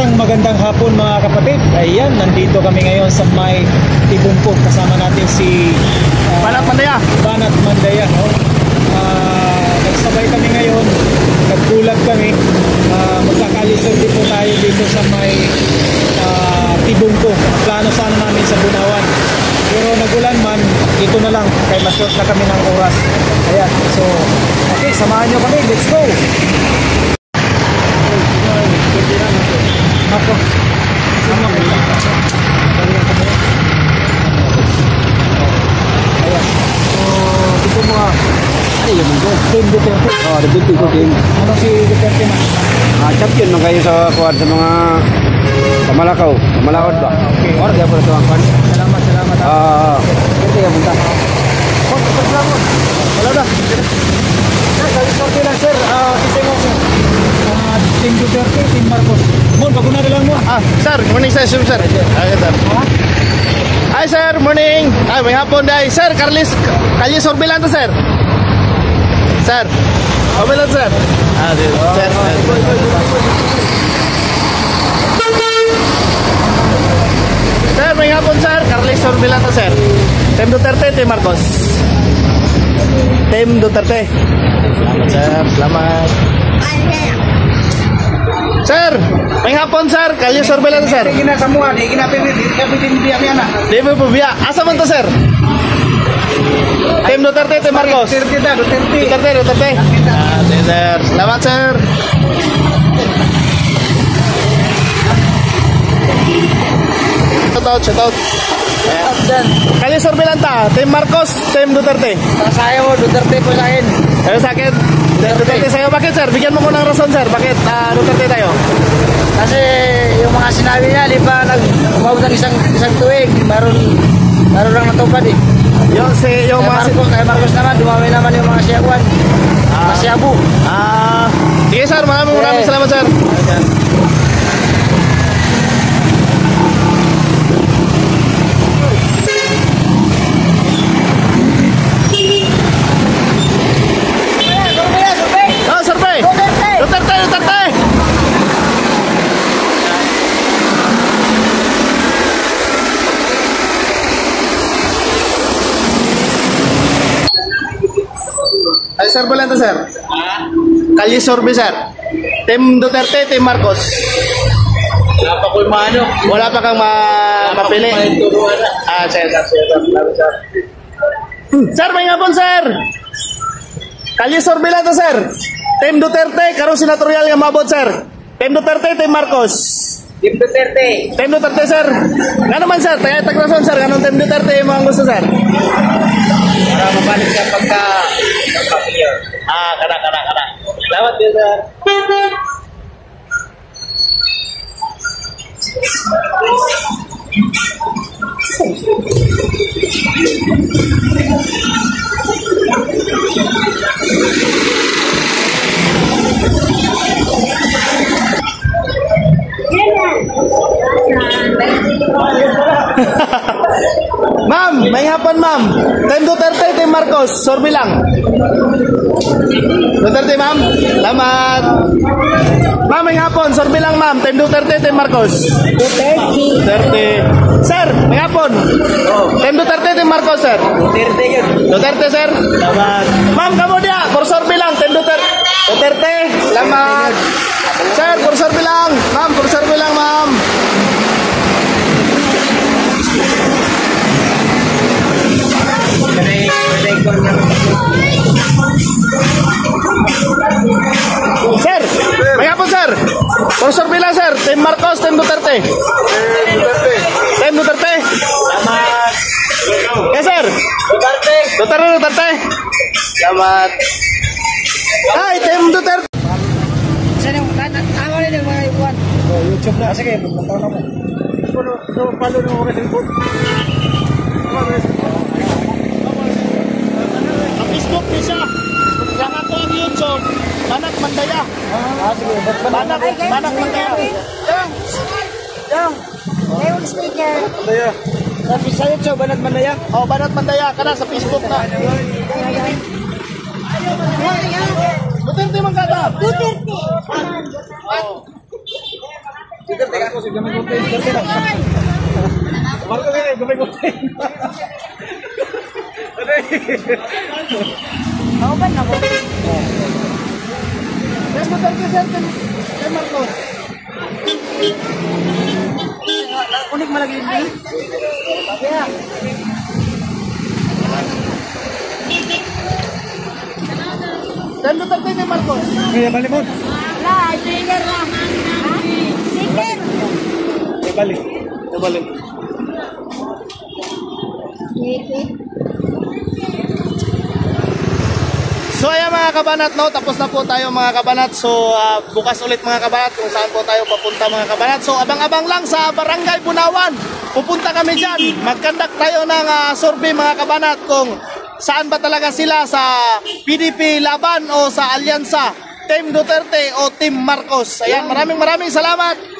Isang magandang hapon mga kapatid. Ayan, nandito kami ngayon sa may Tibumpog. Kasama natin si Banat Mandaya. Banat Mandaya, no? Nagsabay kami ngayon. Nagbulag kami. Magkakalisod din po tayo dito sa may Tibumpog. Plano sana namin sa Bunawan. Pero nagulan man, dito na lang. Kaya mas-short na kami ng oras. Ayan, so okay, samahan nyo kami. Let's go! Ako. Sama ko. Ayan. So, dito mo ano yun mo? Team Duterte. Oh, Duterte ko team. Ano si Duterte man? Champion man kayo sa kuwan sa mga Malakaw. Malakaw ba? Okay. Or kaya po sa kuwan. Salamat. Duterte ya punta. Salamat. Wala na. Sir, sorry lang sir. Isay mo sir. Team Duterte, Team Marcos. Mon, bago na lang mo. Sir, morning sir, sir. Sir. Hi sir, morning. May hapon day. Sir, Carlis Sorbilante sir. Sir. Sorbilante sir. Sir. Sir, may hapon sir, Carlis Sorbilante sir. Team Duterte, Team Marcos. Team Duterte. Selamat sir, selamat. Sir, may hapon sir, Kalye Sorbilante sir. Di ginasamuha, di ginapin-biya. Di po biya. Asa man to sir? Team Duterte, Team Marcos. Duterte. Sir. Selamat sir. Shout out. Kalye Sorbilante, Team Marcos, Team Duterte. Saya mo, Duterte po sa akin. Ayo sakit. Duterte sa'yo. Bakit sir? Bigyan mo ko ng rason sir. Bakit Duterte tayo? Kasi yung mga sinabi niya, di ba umabot ng isang tuig, meron lang natupad eh. Yung kay Marcos naman, dumami naman yung mga siyaguan. Mga siyabu. Sige sir, maraming salamat sir. Duterte. Ay, sir, Bolento, sir. Kalye Sorbi, sir. Team Duterte, Team Marcos. Wala pa ko yung maano. Wala pa kang mapili. Sir. Sir, may ngapon, sir. Kalye Sorbi lang to, sir. Team Duterte, karong senatorial nga mabot, sir. Team Duterte, Team Marcos. Team Duterte. Team Duterte, sir. Nga naman, sir. Tayo tagrason, sir. Ganun Team Duterte yung mga gusto, sir. Para mabalik ka pagka clear. Kana. Salamat din, sir. Ma'am, may hapon ma'am. Team Duterte, Team Marcos. Sorbi lang. Duterte ma'am. Salamat. Ma'am, may hapon. Sorbi lang ma'am. Team Duterte, Team Marcos. Duterte. Sir, may hapon. Team Duterte, Team Marcos, sir. Duterte yun. Duterte, sir. Salamat. Ma'am, kamu dia. For sorbi lang. Team Duterte. Duterte. Salamat. Sir, for sorbi lang. Ma'am, for sorbi lang ma'am. Sir, may hapon sir. Profesor Bila sir, Team Marcos, Team Duterte. Team Duterte. Selamat. Ya sir. Duterte. Selamat. Hai, Team Duterte. Saan yung tawa rin yung mga ibuan? YouTube na. Sige, magpunta na mo. Palo na mo kasi po. Sa Facebook niya siya. Yan ako ang YouTube. Banat Mandaya. Sige. Banat Mandaya. Dong, yung speaker. Sa YouTube, Banat Mandaya? Oh, Banat Mandaya. Kana sa Facebook na. Duterte man kada. Duterte. Marcos, gamay ko tayo. Marcos, gamay ko tayo. Ako ba na ko? Tempo 30, sir. Tem Marcos. Unik malagi din. Yeah. Tempo 30, Tem Marcos. Kaya balimon. Wala, sticker lang. Ha? Sticker. Kaya balik. Balik. Sticker. So ayan mga kabanat, no, tapos na po tayo mga kabanat. So bukas ulit mga kabanat kung saan po tayo papunta mga kabanat. So abang-abang lang sa Barangay Bunawan. Pupunta kami dyan. Mag-conduct tayo ng survey mga kabanat kung saan ba talaga sila, sa PDP Laban o sa Alyansa, Team Duterte o Team Marcos. Ayan, maraming salamat.